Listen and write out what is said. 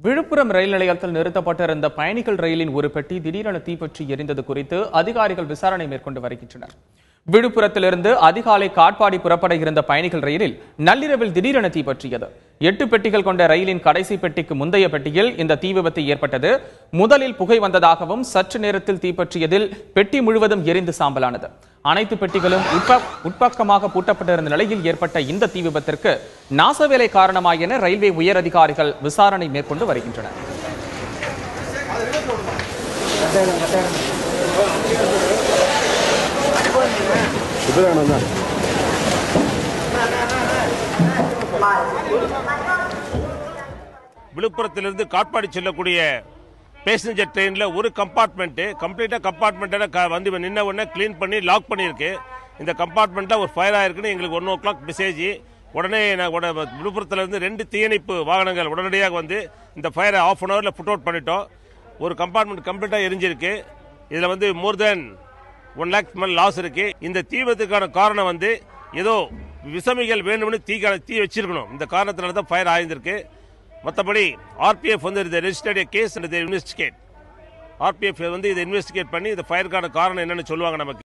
விழுப்புரம் ரயில் நிலையத்தில் நிறுத்தப்பட்டிருந்த பயணிகள் ரயிலின் ஒரு பெட்டி திடீரென தீப்பற்றி எரிந்தது குறித்து அதிகாரிகள் விசாரணை மேற்கொண்டு வருகின்றனர். விழுப்புரத்திலிருந்து அதிகாலை காட்பாடி புறப்பட இருந்த பயணிகள் ரயிலில் நள்ளிரவில் திடீரென தீப்பற்றியது. 8 பெட்டிகள் கொண்ட ரயிலின் கடைசி பெட்டிக்கு முந்தைய பெட்டியில் இந்த தீ விபத்து ஏற்பட்டது. முதலில் புகை வந்ததாகவும் சற்று நேரத்தில் தீப்பற்றியதில் பெட்டி முழுவதும் எரிந்து சாம்பலானது. அனைத்து பெட்டிகளும் உட்பக்கமாக பூட்டப்பட்டிருந்த நிலையில் ஏற்பட்ட இந்த தீ விபத்திற்கு நாசவேலை காரணமா என ரயில்வே உயர் அதிகாரிகள் விசாரணை மேற்கொண்டு வருகின்றனர். விழுப்புரத்திலிருந்து காட்பாடி செல்லக்கூடிய பேசஞ்சர் ட்ரெயின்ல ஒரு கம்பார்ட்மெண்ட் கம்ப்ளீட்டா கம்பார்ட்மெண்ட்டை வந்து நின்ன உடனே கிளீன் பண்ணி லாக் பண்ணியிருக்கு. இந்த கம்பார்ட்மெண்ட்ல ஒரு ஃபயர் ஆயிருக்குன்னு எங்களுக்கு 1 o'clock மெசேஜ். உடனே விழுப்புரத்திலிருந்து 2 தீயணைப்பு வாகனங்கள் உடனடியாக வந்து இந்த ஃபயரை ½ an hourல புட் அவுட் பண்ணிட்டோம். ஒரு கம்பார்ட்மெண்ட் கம்ப்ளீட்டா எரிஞ்சிருக்கு. இதுல வந்து மோர் தென் 1 lakh லாஸ் இருக்கு. இந்த தீ விபத்துக்கான காரணம் வந்து ஏதோ விசமிகள் வேணும்னு தீ வச்சிருக்கணும். இந்த காரணத்தினால தான் ஃபயர் ஆயிருந்திருக்கு. மற்றபடி RPF வந்து இதை ரெஜிஸ்டர்ட் கேஸ் இன்வெஸ்டிகேட். RPF வந்து இதை இன்வெஸ்டிகேட் பண்ணி இந்த ஃபயருக்கான காரணம் என்னன்னு சொல்லுவாங்க நமக்கு.